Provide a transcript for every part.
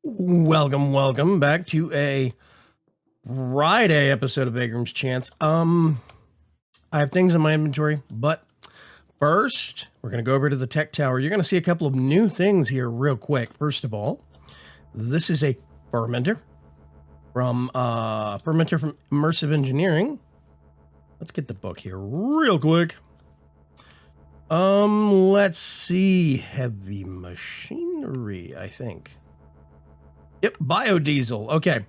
Welcome back to a Friday episode of Vaygrim's Chance. I have things in my inventory, but first, we're going to go over to the tech tower. You're going to see a couple of new things here real quick. First of all, this is a fermenter from Immersive Engineering. Let's get the book here real quick. Let's see. Heavy machinery, I think. Yep, biodiesel. Okay,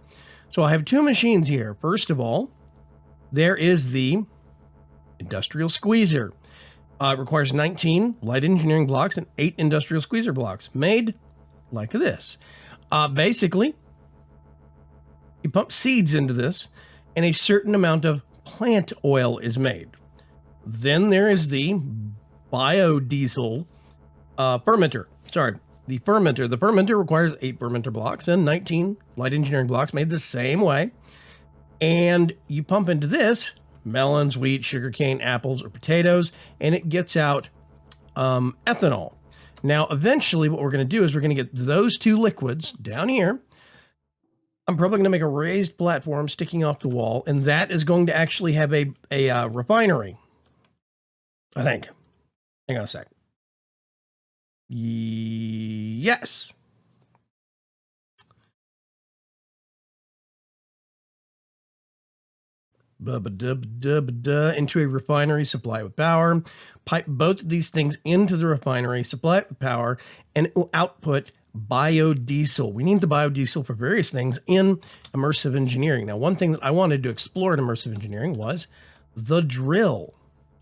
so I have two machines here. First of all, there is the industrial squeezer. It requires 19 light engineering blocks and 8 industrial squeezer blocks, made like this. Basically, you pump seeds into this, and a certain amount of plant oil is made. Then there is the biodiesel fermenter. Sorry. The fermenter. The fermenter requires 8 fermenter blocks and 19 light engineering blocks made the same way. And you pump into this melons, wheat, sugarcane, apples, or potatoes, and it gets out ethanol. Now, eventually, what we're going to do is we're going to get those two liquids down here. I'm probably going to make a raised platform sticking off the wall, and that is going to actually have a refinery, I think. Hang on a sec. Yes. Into a refinery, supply it with power. Pipe both of these things into the refinery, supply it with power, and it will output biodiesel. We need the biodiesel for various things in immersive engineering. Now, one thing that I wanted to explore in immersive engineering was the drill.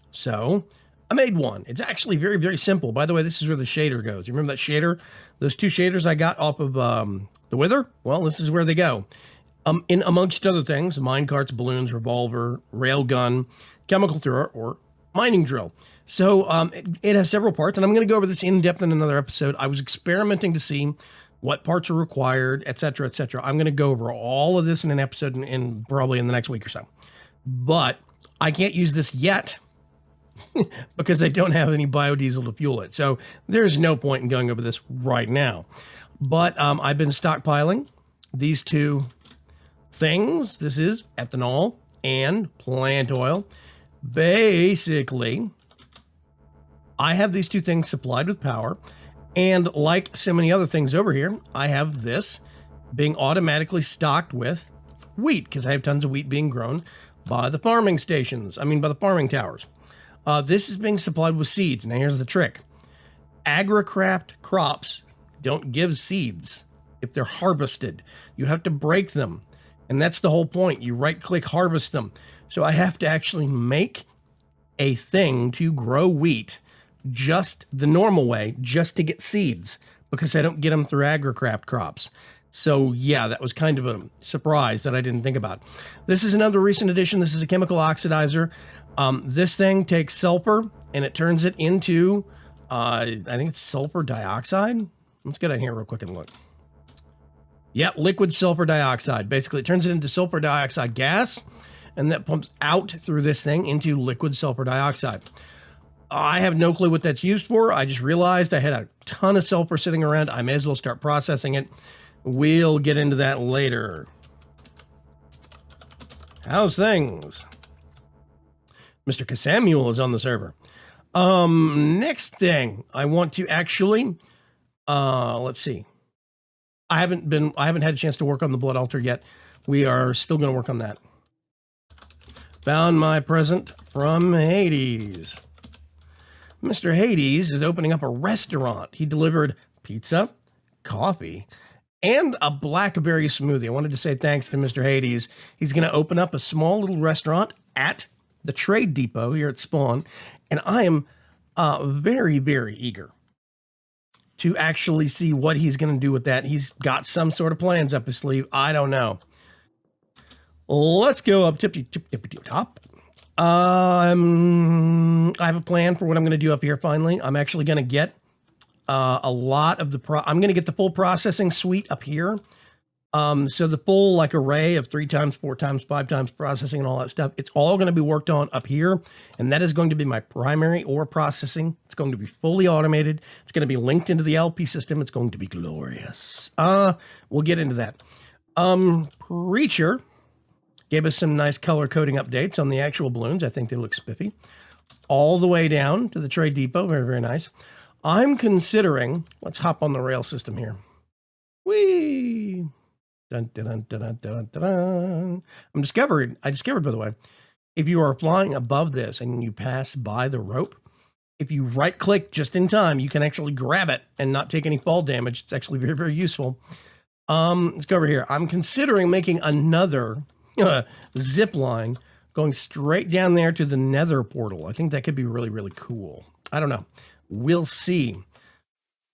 So I made one. It's actually very, very simple. By the way, this is where the shader goes. You remember that shader? Those two shaders I got off of the Wither? Well, this is where they go. In amongst other things, mine carts, balloons, revolver, rail gun, chemical thrower, or mining drill. So it has several parts, and I'm going to go over this in depth in another episode. I was experimenting to see what parts are required, etc., etc. I'm going to go over all of this in an episode in probably in the next week or so. But I can't use this yet because I don't have any biodiesel to fuel it. So there's no point in going over this right now. But I've been stockpiling these two things. This is ethanol and plant oil. Basically, I have these two things supplied with power. And like so many other things over here, I have this being automatically stocked with wheat because I have tons of wheat being grown by the farming stations. I mean, by the farming towers. This is being supplied with seeds. Now, here's the trick. Agricraft crops don't give seeds if they're harvested. You have to break them. And that's the whole point. You right-click harvest them. So I have to actually make a thing to grow wheat just the normal way, just to get seeds, because I don't get them through Agricraft crops. So yeah, that was kind of a surprise that I didn't think about. This is another recent addition. This is a chemical oxidizer. This thing takes sulfur and it turns it into, I think it's sulfur dioxide. Let's get in here real quick and look. Yeah, liquid sulfur dioxide. Basically, it turns it into sulfur dioxide gas, and that pumps out through this thing into liquid sulfur dioxide. I have no clue what that's used for. I just realized I had a ton of sulfur sitting around. I may as well start processing it. We'll get into that later. How's things? Mr. Casamuel is on the server. Next thing I want to actually, let's see. I haven't had a chance to work on the blood altar yet. We are still going to work on that. Found my present from Hades. Mr. Hades is opening up a restaurant. He delivered pizza, coffee, and a blackberry smoothie. I wanted to say thanks to Mr. Hades. He's going to open up a small little restaurant at the Trade Depot here at Spawn. And I am very, very eager to actually see what he's going to do with that. He's got some sort of plans up his sleeve. I don't know. Let's go up tippy top. I have a plan for what I'm going to do up here finally. I'm actually going to get a lot of the I'm going to get the full processing suite up here So the full like array of 3 times, 4 times, 5 times processing and all that stuff, it's all going to be worked on up here. And that is going to be my primary ore processing. It's going to be fully automated. It's going to be linked into the LP system. It's going to be glorious. We'll get into that. Preacher gave us some nice color coding updates on the actual balloons. I think they look spiffy. All the way down to the trade depot. Very, very nice. I'm considering, let's hop on the rail system here. Whee! Dun, dun, dun, dun, dun, dun, dun. I discovered, by the way, if you are flying above this and you pass by the rope, if you right click just in time, you can actually grab it and not take any fall damage. It's actually very, very useful. Let's go over here. I'm considering making another zip line going straight down there to the nether portal. I think that could be really, really cool. I don't know. We'll see.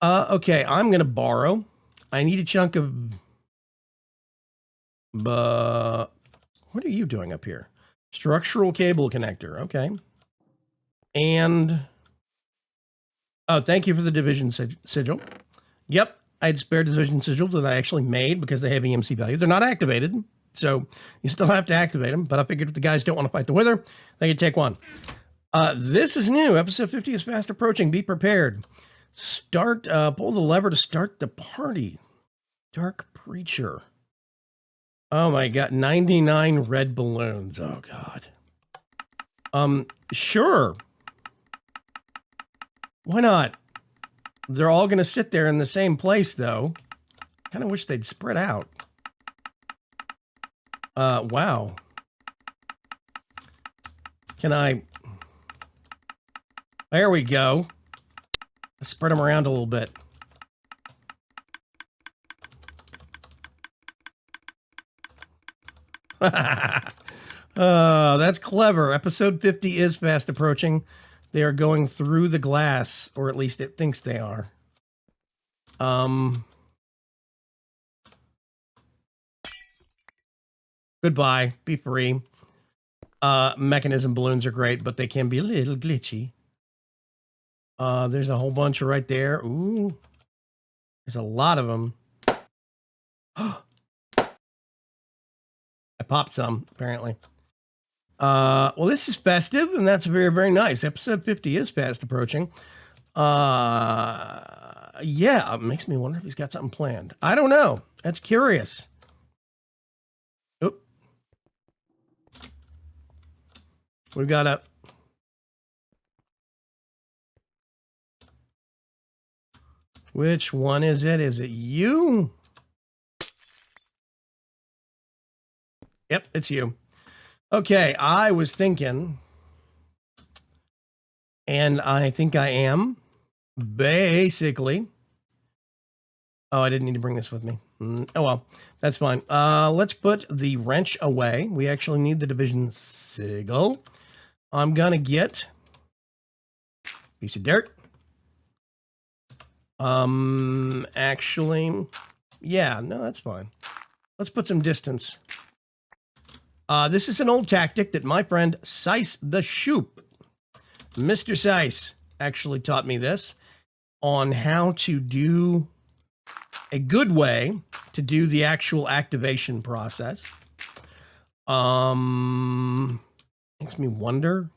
Okay, I'm going to borrow. I need a chunk of... But what are you doing up here? Structural cable connector. Okay. And... oh, thank you for the division sigil. Yep, I had spare division sigils that I actually made because they have EMC value. They're not activated, so you still have to activate them. But I figured if the guys don't want to fight the wither, they can take one. This is new. Episode 50 is fast approaching. Be prepared. Start, pull the lever to start the party. Dark Preacher. Oh my God, 99 red balloons. Oh God. Sure. Why not? They're all going to sit there in the same place, though. Kind of wish they'd spread out. Wow. Can I... there we go. Let's spread them around a little bit. That's clever. Episode 50 is fast approaching. They are going through the glass, or at least it thinks they are. Goodbye. Be free. Mechanism balloons are great, but they can be a little glitchy. There's a whole bunch right there. Ooh. There's a lot of them. I popped some, apparently. Well, this is festive, and that's very, very nice. Episode 50 is fast approaching. Yeah, it makes me wonder if he's got something planned. I don't know. That's curious. Oop. We've got a... which one is it? Is it you? Yep, it's you. Okay, I was thinking, and I think I am, basically. Oh, I didn't need to bring this with me. Oh, well, that's fine. Let's put the wrench away. We actually need the division sigil. I'm going to get a piece of dirt. Actually, yeah, no, that's fine. Let's put some distance. This is an old tactic that my friend Sice the Shoop, Mr. Sice, actually taught me this on how to do a good way to do the actual activation process. Makes me wonder.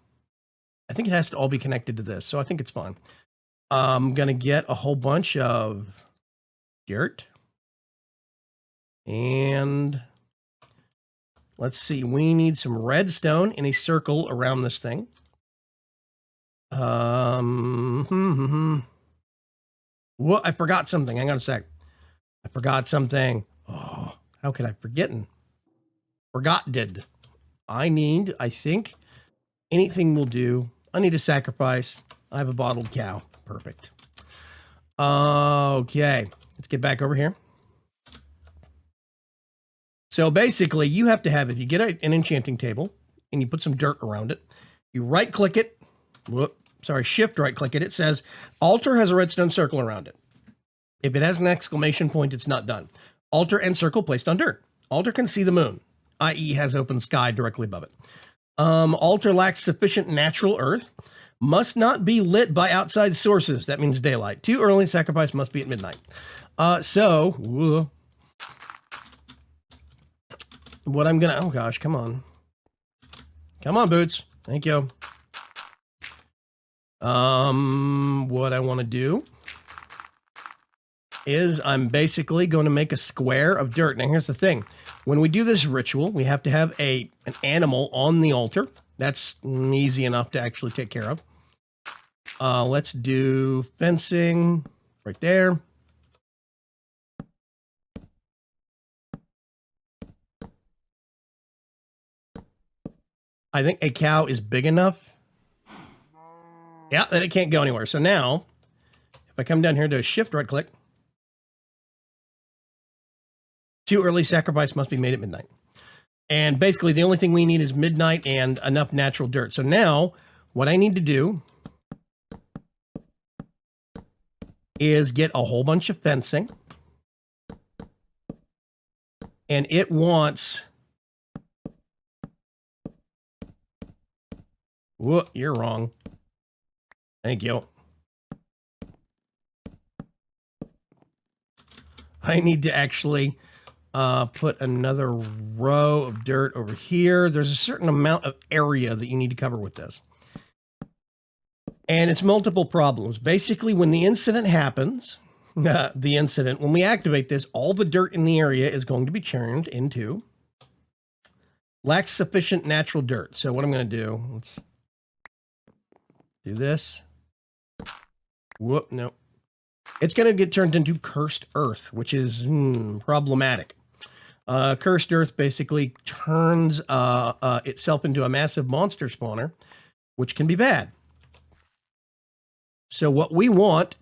I think it has to all be connected to this, so I think it's fine. I'm going to get a whole bunch of dirt. And... let's see, we need some redstone in a circle around this thing. Whoa, I forgot something. Hang on a sec. I forgot something. Oh, how could I forgetting? Forgot-did. I think, anything will do. I need a sacrifice. I have a bottled cow. Perfect. Okay, let's get back over here. So basically, you have to have, if you get an enchanting table and you put some dirt around it, you right-click it. Shift right-click it. It says, altar has a redstone circle around it. If it has an exclamation point, it's not done. Altar and circle placed on dirt. Altar can see the moon, i.e. has open sky directly above it. Altar lacks sufficient natural earth. Must not be lit by outside sources. That means daylight. Too early, sacrifice must be at midnight. what I'm gonna, oh gosh, come on. Come on, Boots. Thank you. What I want to do is I'm basically going to make a square of dirt. Now, here's the thing. When we do this ritual, we have to have an animal on the altar. That's easy enough to actually take care of. Let's do fencing right there. I think a cow is big enough. Yeah, that it can't go anywhere. So now, if I come down here to shift right click, too early sacrifice must be made at midnight. And basically the only thing we need is midnight and enough natural dirt. So now what I need to do is get a whole bunch of fencing. And it wants... Whoa, you're wrong. Thank you. I need to actually put another row of dirt over here. There's a certain amount of area that you need to cover with this. And it's multiple problems. Basically, when the incident happens, when we activate this, all the dirt in the area is going to be churned into lacks sufficient natural dirt. So what I'm going to do, let's do this. Whoop, no. It's going to get turned into cursed earth, which is problematic. Cursed earth basically turns itself into a massive monster spawner, which can be bad. So what we want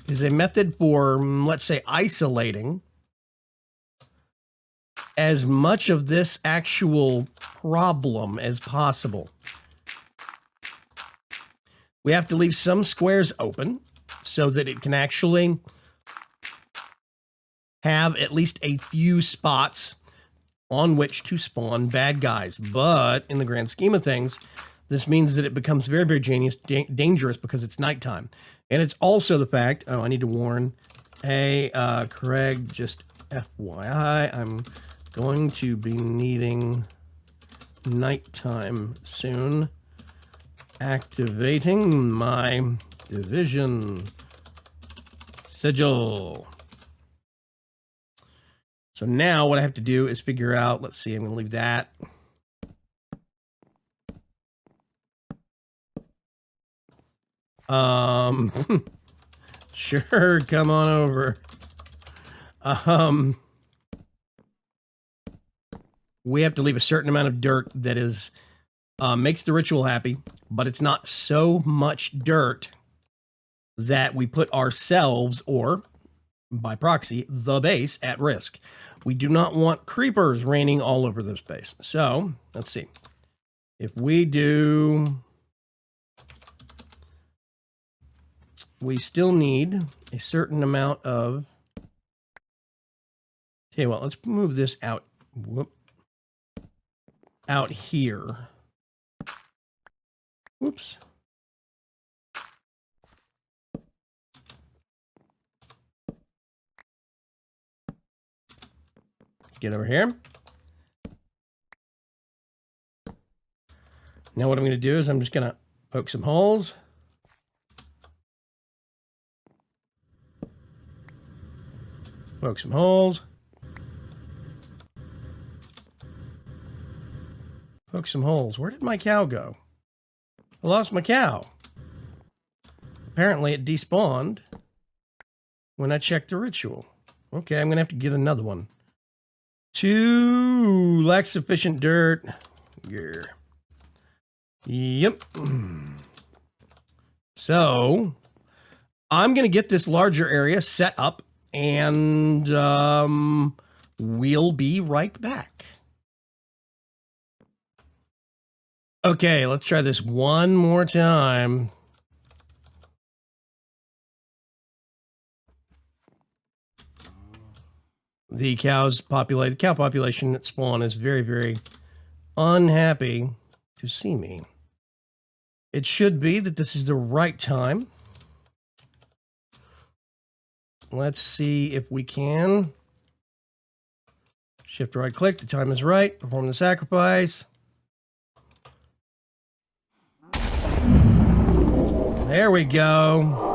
is a method for, let's say, isolating as much of this actual problem as possible. We have to leave some squares open so that it can actually have at least a few spots on which to spawn bad guys. But in the grand scheme of things, this means that it becomes very, very dangerous because it's nighttime. And it's also the fact, oh, I need to warn, hey, Craig, just FYI, I'm going to be needing nighttime soon. Activating my division sigil. So now what I have to do is figure out, let's see, I'm going to leave that. Sure, come on over. We have to leave a certain amount of dirt that is makes the ritual happy, but it's not so much dirt that we put ourselves, or by proxy, the base, at risk. We do not want creepers raining all over this base. So, let's see. If we do... We still need a certain amount of... Okay, well, let's move this out. Whoop. Out here. Whoops. Get over here. Now what I'm going to do is I'm just going to poke some holes. Poke some holes. Poke some holes. Where did my cow go? I lost my cow. Apparently it despawned when I checked the ritual. Okay, I'm going to have to get another one. 2 lacks sufficient dirt. Yeah. Yep. So I'm going to get this larger area set up and we'll be right back. Okay, let's try this one more time. The cow population at spawn is very, very unhappy to see me. It should be that this is the right time. Let's see if we can Shift right click, the time is right, perform the sacrifice. There we go.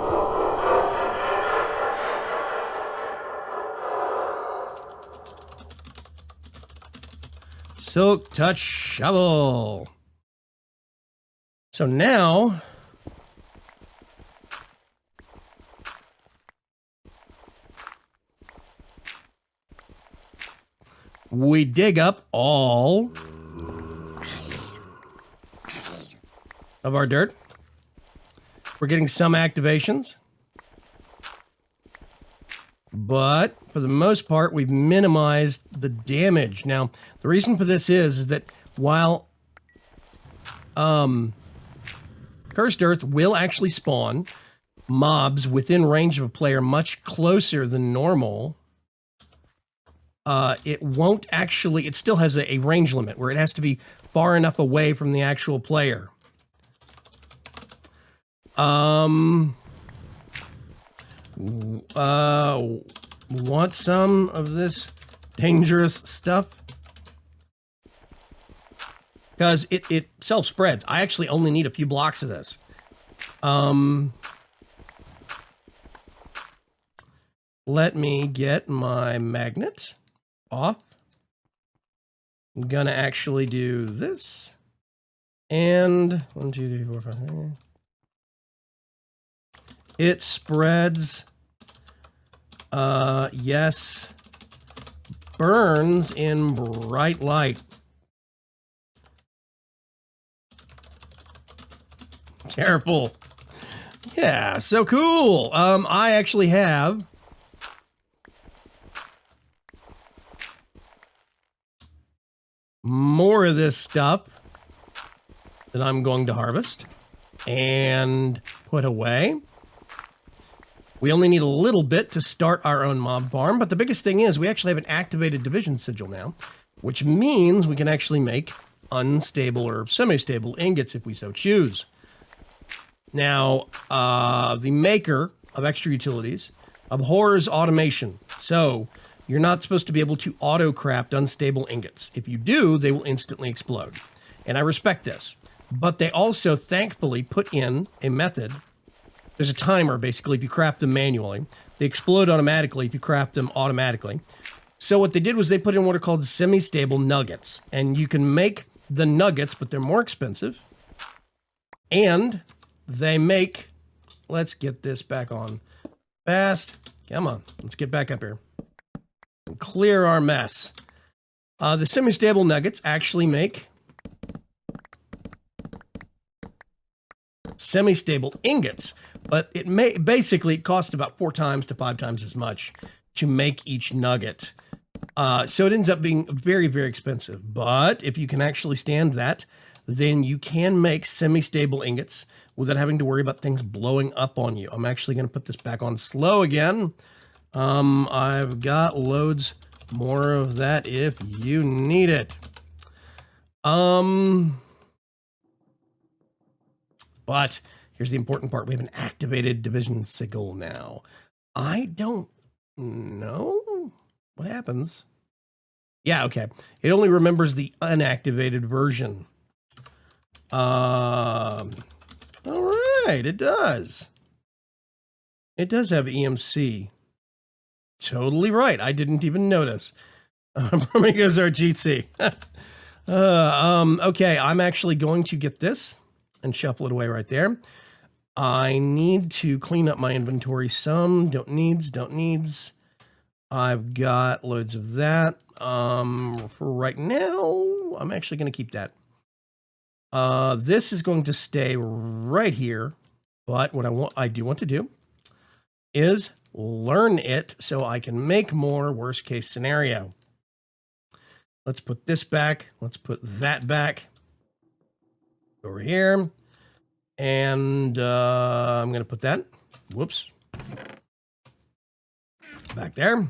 Silk Touch Shovel. So now we dig up all of our dirt. We're getting some activations, but for the most part, we've minimized the damage. Now, the reason for this is that while Cursed Earth will actually spawn mobs within range of a player much closer than normal, it won't actually, it still has a range limit where it has to be far enough away from the actual player. Want some of this dangerous stuff? Because it self-spreads. I actually only need a few blocks of this. Let me get my magnet off. I'm gonna actually do this. And 1, 2, 3, 4, 5. It spreads. Yes. Burns in bright light. Terrible. Yeah, so cool. I actually have more of this stuff that I'm going to harvest and put away. We only need a little bit to start our own mob farm, but the biggest thing is we actually have an activated division sigil now, which means we can actually make unstable or semi-stable ingots if we so choose. Now, the maker of extra utilities abhors automation, so you're not supposed to be able to auto-craft unstable ingots. If you do, they will instantly explode, and I respect this. But they also, thankfully, put in a method. There's a timer, basically, if you craft them manually. They explode automatically if you craft them automatically. So what they did was they put in what are called semi-stable nuggets. And you can make the nuggets, but they're more expensive. And they make... Let's get this back on fast. Come on, let's get back up here. And clear our mess. The semi-stable nuggets actually make semi-stable ingots, but it may basically cost about 4 times to 5 times as much to make each nugget. So it ends up being very, very expensive. But if you can actually stand that, then you can make semi-stable ingots without having to worry about things blowing up on you. I'm actually going to put this back on slow again. I've got loads more of that if you need it. But here's the important part. We have an activated division sigil now. I don't know what happens. Yeah, okay. It only remembers the unactivated version. All right, it does. It does have EMC. Totally right. I didn't even notice. Amigos are GT. Okay, I'm actually going to get this and shuffle it away right there. I need to clean up my inventory some. Don't needs. I've got loads of that. For right now, I'm actually going to keep that. This is going to stay right here. But what I do want to do is learn it so I can make more worst case scenario. Let's put this back. Let's put that back over here. And I'm going to put that, whoops, back there.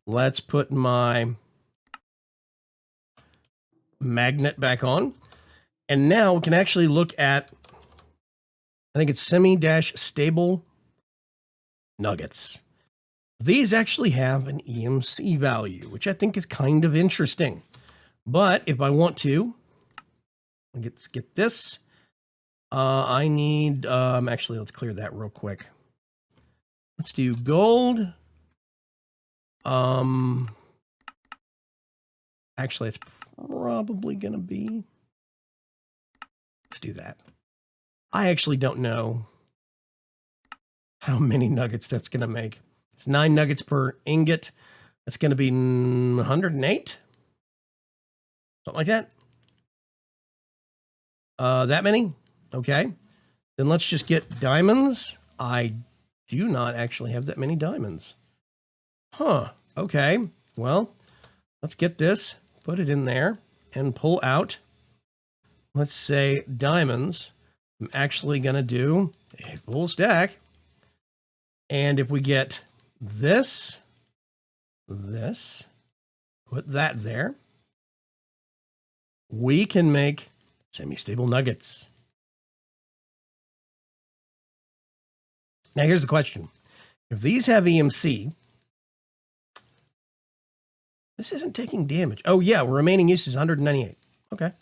Let's put my magnet back on. And now we can actually look at, I think it's semi-stable nuggets. these actually have an EMC value, which I think is kind of interesting. But if I want to, let's get this. I need, actually, let's clear that real quick. Let's do gold. Actually, it's probably going to be, let's do that. I actually don't know how many nuggets that's going to make. It's 9 nuggets per ingot. That's going to be 108. Something like that. That many? Okay. Then let's just get diamonds. I do not actually have that many diamonds. Huh. Okay. Well, let's get this, put it in there, and pull out, let's say, diamonds. I'm actually going to do a full stack. And if we get this, put that there, we can make semi-stable nuggets. Now, here's the question. If these have EMC, this isn't taking damage. Oh, yeah, remaining use is 198. Okay.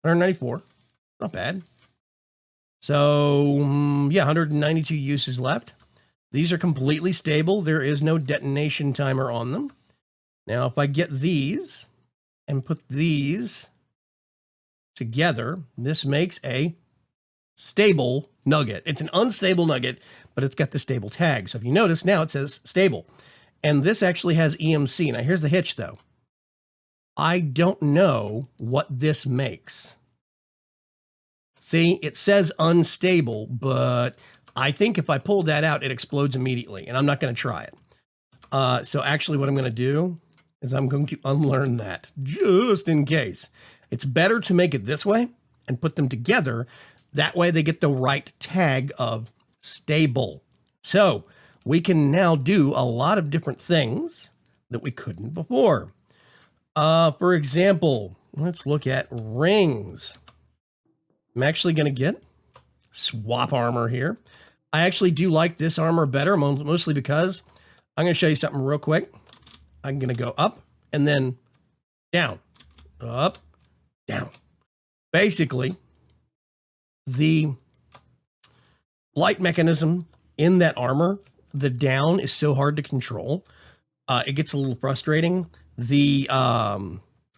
194. Not bad. So, yeah, 192 uses left. These are completely stable. There is no detonation timer on them. Now, if I get these and put these together, this makes a stable nugget. It's an unstable nugget, but it's got the stable tag. So if you notice, now it says stable. And this actually has EMC. Now, here's the hitch, though. I don't know what this makes. See, it says unstable, but I think if I pull that out, it explodes immediately, and I'm not going to try it. So actually what I'm going to do is I'm going to unlearn that just in case. It's better to make it this way and put them together. That way they get the right tag of stable. So we can now do a lot of different things that we couldn't before. For example, let's look at rings. I'm actually going to get swap armor here. I actually do like this armor better, mostly because I'm going to show you something real quick. I'm going to go up and then down, up, down. Basically, the light mechanism in that armor, the down is so hard to control. It gets a little frustrating. The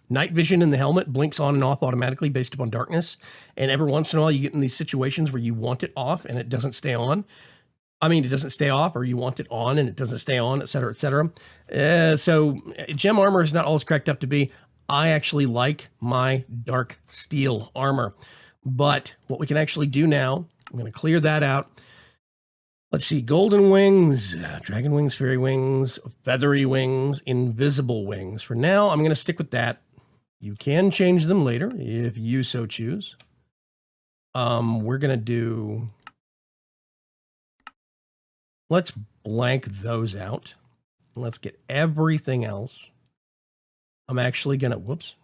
night vision in the helmet blinks on and off automatically based upon darkness. And every once in a while, you get in these situations where you want it off and it doesn't stay on. I mean, it doesn't stay off, or you want it on and it doesn't stay on, et cetera, et cetera. So gem armor is not all it's cracked up to be. I actually like my dark steel armor. But what we can actually do now, I'm going to clear that out. Let's see, golden wings, dragon wings, fairy wings, feathery wings, invisible wings. For now, I'm going to stick with that. You can change them later if you so choose. We're going to do, let's blank those out. Let's get everything else. I'm actually going to, whoops,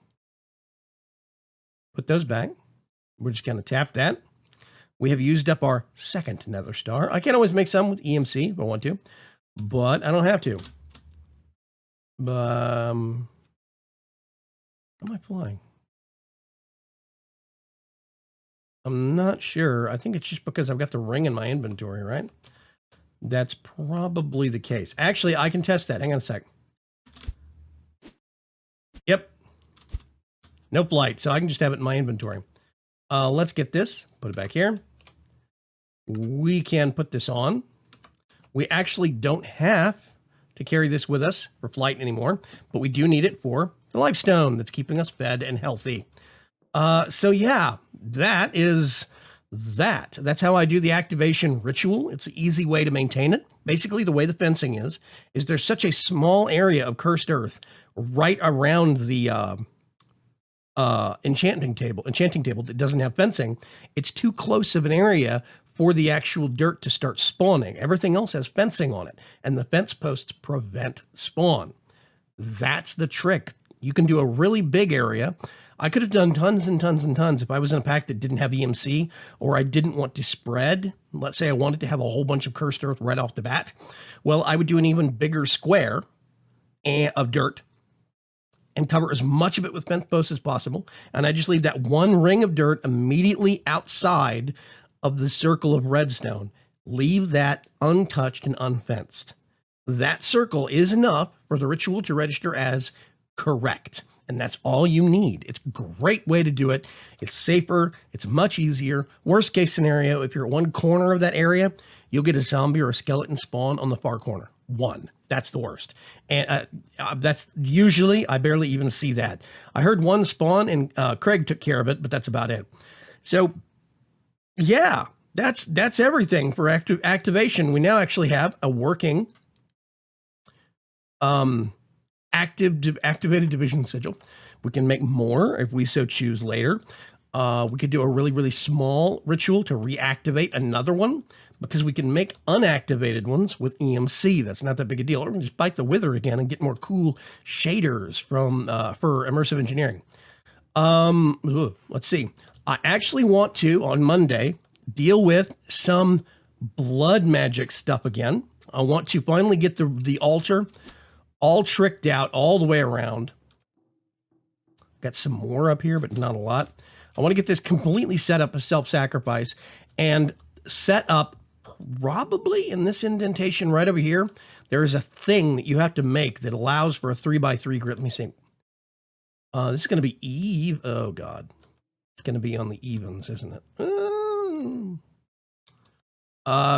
put those back. We're just going to tap that. We have used up our second nether star. I can always make some with EMC if I want to, but I don't have to. But, how am I flying? I'm not sure. I think it's just because I've got the ring in my inventory, right? That's probably the case. Actually, I can test that. Hang on a sec. Yep. No flight, so I can just have it in my inventory. Let's get this, put it back here. We can put this on. We actually don't have to carry this with us for flight anymore, but we do need it for the lifestone that's keeping us fed and healthy. So yeah, that is that. That's how I do the activation ritual. It's an easy way to maintain it. Basically, the way the fencing is there's such a small area of cursed earth right around the enchanting table that doesn't have fencing. It's too close of an area for the actual dirt to start spawning. Everything else has fencing on it, and the fence posts prevent spawn. That's the trick. You can do a really big area. I could have done tons and tons and tons if I was in a pack that didn't have EMC, or I didn't want to spread. Let's say I wanted to have a whole bunch of cursed earth right off the bat. Well, I would do an even bigger square of dirt and cover as much of it with penthouse as possible. And I just leave that one ring of dirt immediately outside of the circle of redstone. Leave that untouched and unfenced. That circle is enough for the ritual to register as correct. And that's all you need. It's a great way to do it. It's safer. It's much easier. Worst case scenario, if you're at one corner of that area, you'll get a zombie or a skeleton spawn on the far corner. One. That's the worst. And that's usually, I barely even see that. I heard one spawn and Craig took care of it, but that's about it. So yeah, that's everything for activation. We now actually have a working activated division sigil. We can make more if we so choose later. We could do a really, really small ritual to reactivate another one, because we can make unactivated ones with EMC. That's not that big a deal. Or we can just bite the wither again and get more cool shaders from for immersive engineering. Let's see. I actually want to, on Monday, deal with some blood magic stuff again. I want to finally get the altar all tricked out all the way around. Got some more up here, but not a lot. I want to get this completely set up as self-sacrifice and set up probably in this indentation right over here. There is a thing that you have to make that allows for a 3x3 grid. Let me see. This is going to be Eve. Oh, God. It's going to be on the evens, isn't it?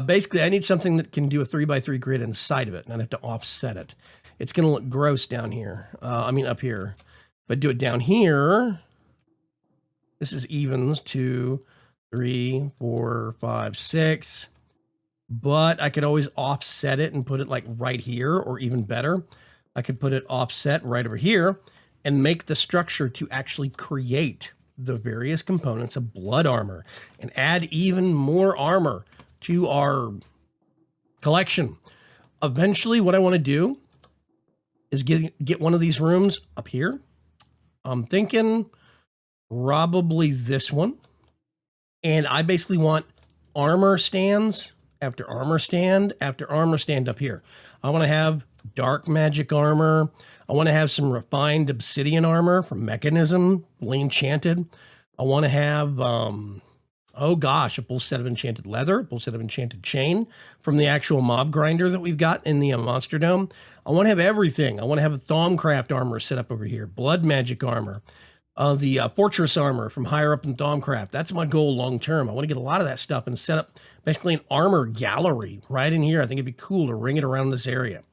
Basically, I need something that can do a 3x3 grid inside of it, and I have to offset it. It's going to look gross down here. I mean, up here. If I do it down here, this is evens, 2, 3, 4, 5, 6. But I could always offset it and put it like right here, or even better, I could put it offset right over here and make the structure to actually create the various components of blood armor and add even more armor to our collection. Eventually, what I want to do is get one of these rooms up here. I'm thinking probably this one. And I basically want armor stands after armor stand after armor stand up here. I want to have dark magic armor. I want to have some refined obsidian armor from Mechanism, fully enchanted. I want to have, oh gosh, a full set of enchanted leather, a full set of enchanted chain from the actual mob grinder that we've got in the Monster Dome. I want to have everything. I want to have a Thaumcraft armor set up over here, blood magic armor, the fortress armor from higher up in Thaumcraft. That's my goal long term. I want to get a lot of that stuff and set up basically an armor gallery right in here. I think it'd be cool to ring it around this area.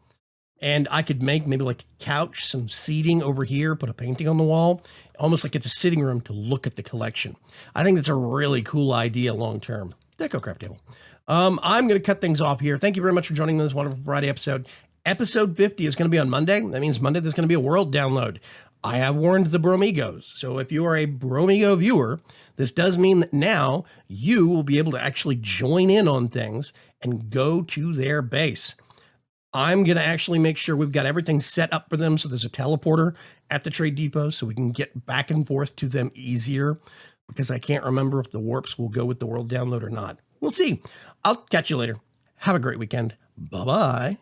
And I could make maybe like a couch, some seating over here, put a painting on the wall, almost like it's a sitting room to look at the collection. I think that's a really cool idea long term. Deco craft table. I'm going to cut things off here. Thank you very much for joining me in this wonderful Friday episode. Episode 50 is going to be on Monday. That means Monday there's going to be a world download. I have warned the Bromigos. So if you are a Bromigo viewer, this does mean that now you will be able to actually join in on things and go to their base. I'm going to actually make sure we've got everything set up for them. So there's a teleporter at the trade depot so we can get back and forth to them easier, because I can't remember if the warps will go with the world download or not. We'll see. I'll catch you later. Have a great weekend. Bye-bye.